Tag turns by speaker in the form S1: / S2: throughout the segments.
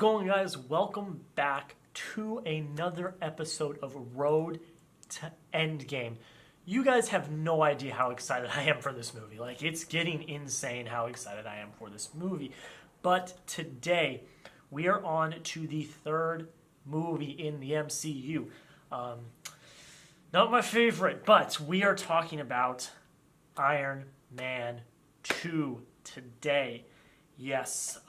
S1: going, guys? Welcome back to another episode of Road to Endgame. You guys have no idea how excited I am for this movie. Like, it's getting insane how excited I am for this movie. But today, we are on to the third movie in the MCU. Not my favorite, but we are talking about Iron Man 2 today. Yes,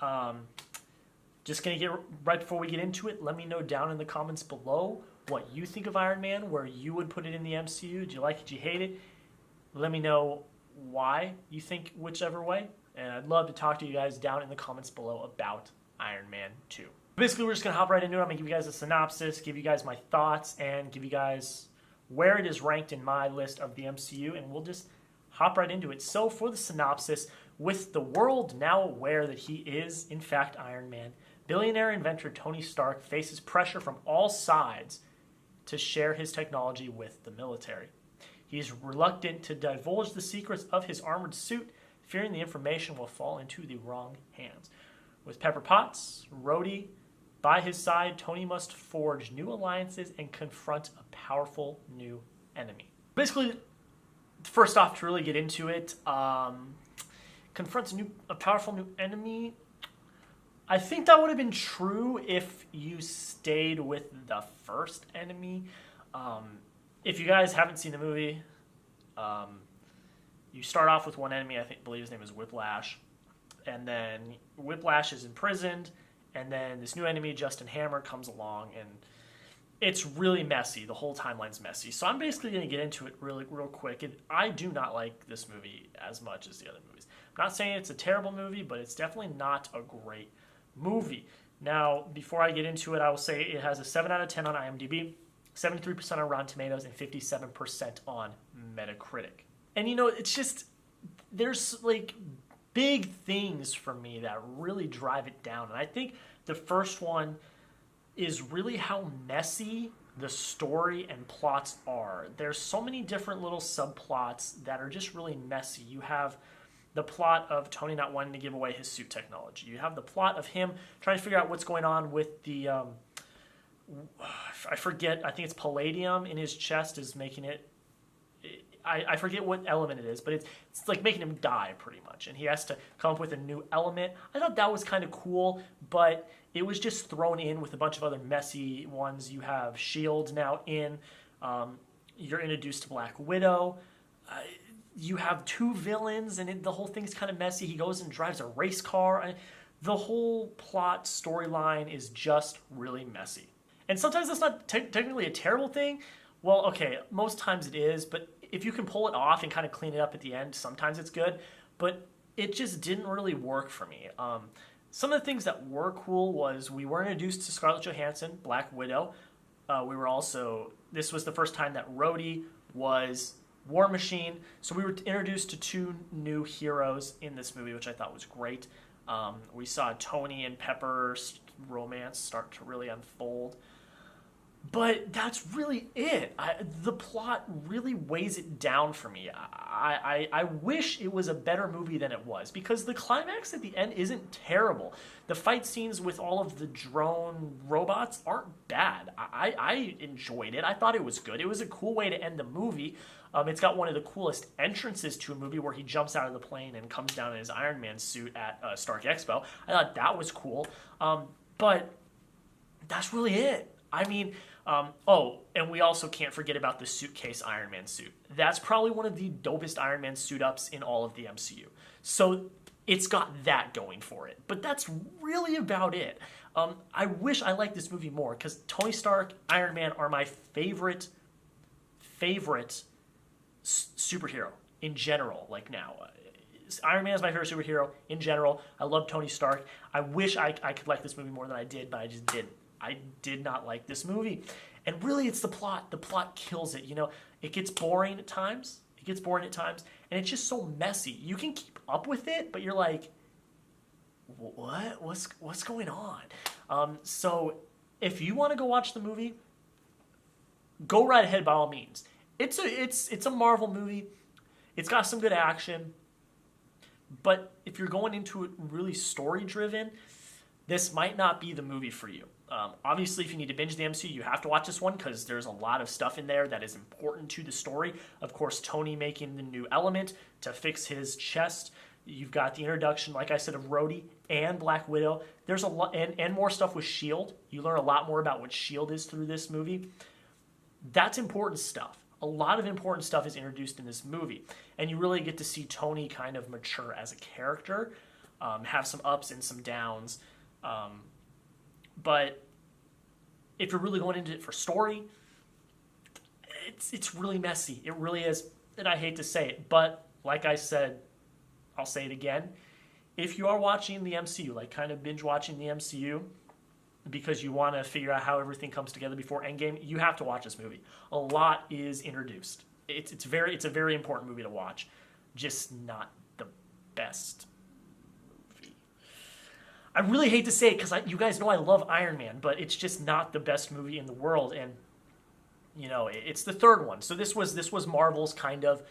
S1: just going to get right before we get into it, let me know down in the comments below what you think of Iron Man, where you would put it in the MCU. Do you like it? Do you hate it? Let me know why you think whichever way. And I'd love to talk to you guys down in the comments below about Iron Man 2. Basically, we're just going to hop right into it. I'm going to give you guys a synopsis, give you guys my thoughts, and give you guys where it is ranked in my list of the MCU, and we'll just hop right into it. So for the synopsis, with the world now aware that he is, in fact, Iron Man, billionaire inventor Tony Stark faces pressure from all sides to share his technology with the military. He is reluctant to divulge the secrets of his armored suit, fearing the information will fall into the wrong hands. With Pepper Potts, Rhodey by his side, Tony must forge new alliances and confront a powerful new enemy. Basically, first off, to really get into it, confronts a powerful new enemy. I think that would have been true if you stayed with the first enemy. If you guys haven't seen the movie, you start off with one enemy. I believe his name is Whiplash, and then Whiplash is imprisoned, and then this new enemy, Justin Hammer, comes along, and it's really messy. The whole timeline's messy. So I'm basically going to get into it real quick. And I do not like this movie as much as the other movies. I'm not saying it's a terrible movie, but it's definitely not a great movie. Now, before I get into it, I will say it has a 7 out of 10 on IMDb, 73% on Rotten Tomatoes, and 57% on Metacritic. And you know, it's just, there's like big things for me that really drive it down. And I think the first one is really how messy the story and plots are. There's so many different little subplots that are just really messy. You have the plot of Tony not wanting to give away his suit technology. You have the plot of him trying to figure out what's going on with the, I forget, I think it's palladium in his chest is making it, I forget what element it is, but it's like making him die pretty much. And he has to come up with a new element. I thought that was kind of cool, but it was just thrown in with a bunch of other messy ones. You have S.H.I.E.L.D. now in. You're introduced to Black Widow. You have two villains, and the whole thing's kind of messy. He goes and drives a race car. The whole plot storyline is just really messy. And sometimes that's not technically a terrible thing. Well, okay, most times it is, but if you can pull it off and kind of clean it up at the end, sometimes it's good. But it just didn't really work for me. Some of the things that were cool was we were introduced to Scarlett Johansson, Black Widow. This was the first time that Rhodey was War Machine. So we were introduced to two new heroes in this movie, which I thought was great. We saw Tony and Pepper's romance start to really unfold. But that's really it. The plot really weighs it down for me. I wish it was a better movie than it was, because the climax at the end isn't terrible. The fight scenes with all of the drone robots aren't bad. I enjoyed it. I thought it was good. It was a cool way to end the movie. It's got one of the coolest entrances to a movie where he jumps out of the plane and comes down in his Iron Man suit at Stark Expo. I thought that was cool. But that's really it. I mean, and we also can't forget about the suitcase Iron Man suit. That's probably one of the dopest Iron Man suit-ups in all of the MCU. So it's got that going for it. But that's really about it. I wish I liked this movie more, because Tony Stark, Iron Man are my favorite superhero in general, like now. Iron Man is my favorite superhero in general. I love Tony Stark. I wish I could like this movie more than I did, but I just didn't. I did not like this movie. And really, it's the plot. The plot kills it. You know, it gets boring at times. And it's just so messy. You can keep up with it, but you're like, what? What's going on? So if you want to go watch the movie, go right ahead by all means. It's a Marvel movie. It's got some good action. But if you're going into it really story-driven, this might not be the movie for you. Obviously, if you need to binge the MCU, you have to watch this one because there's a lot of stuff in there that is important to the story. Of course, Tony making the new element to fix his chest. You've got the introduction, like I said, of Rhodey and Black Widow. There's a lot, and more stuff with S.H.I.E.L.D. You learn a lot more about what S.H.I.E.L.D. is through this movie. That's important stuff. A lot of important stuff is introduced in this movie. And you really get to see Tony kind of mature as a character, have some ups and some downs. But if you're really going into it for story, it's really messy. It really is, and I hate to say it, but like I said, I'll say it again. If you are watching the MCU, like kind of binge watching the MCU, because you want to figure out how everything comes together before Endgame, you have to watch this movie. A lot is introduced. It's a very important movie to watch, just not the best movie. I really hate to say it because you guys know I love Iron Man, but it's just not the best movie in the world, and you know it's the third one. So this was Marvel's kind of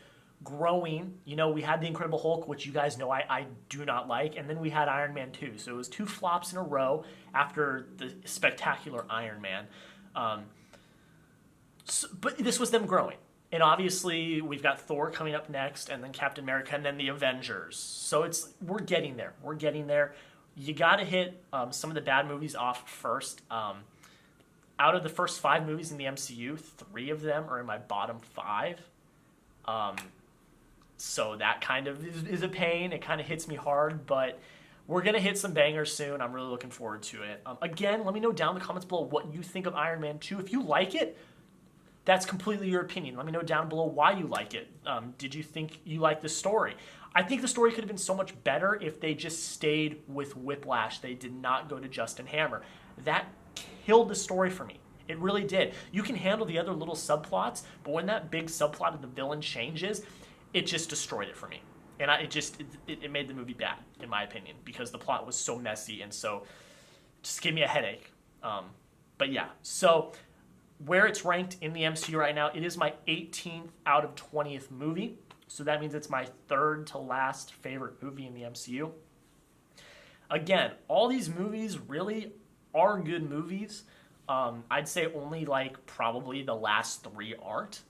S1: growing. You know, we had the Incredible Hulk, which you guys know I do not like, and then we had Iron Man 2. So it was 2 flops in a row after the spectacular Iron Man. But this was them growing. And obviously, we've got Thor coming up next, and then Captain America, and then the Avengers. So we're getting there. We're getting there. You got to hit some of the bad movies off first. Out of the first 5 movies in the MCU, 3 of them are in my bottom 5. So that kind of is a pain. It kind of hits me hard, but we're going to hit some bangers soon. I'm really looking forward to it. Again, let me know down in the comments below what you think of Iron Man 2. If you like it, that's completely your opinion. Let me know down below why you like it. Did you think you liked the story? I think the story could have been so much better if they just stayed with Whiplash. They did not go to Justin Hammer. That killed the story for me. It really did. You can handle the other little subplots, but when that big subplot of the villain changes, it just destroyed it for me. And it made the movie bad, in my opinion, because the plot was so messy and so just gave me a headache. But yeah, so where it's ranked in the MCU right now, it is my 18th out of 20th movie. So that means it's my 3rd to last favorite movie in the MCU. Again, all these movies really are good movies. I'd say only like probably the last 3 aren't,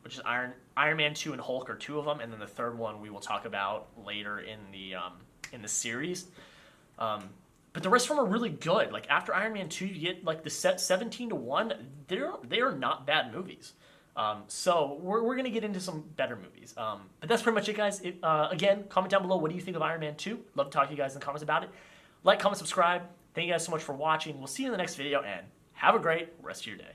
S1: which is Iron Man 2 and Hulk are 2 of them, and then the third one we will talk about later in the series. But the rest of them are really good. Like after Iron Man 2, you get like the set 17-1. They are not bad movies. So we're gonna get into some better movies. But that's pretty much it, guys. Again, comment down below what do you think of Iron Man 2. Love to talk to you guys in the comments about it. Like, comment, subscribe. Thank you guys so much for watching. We'll see you in the next video, and have a great rest of your day.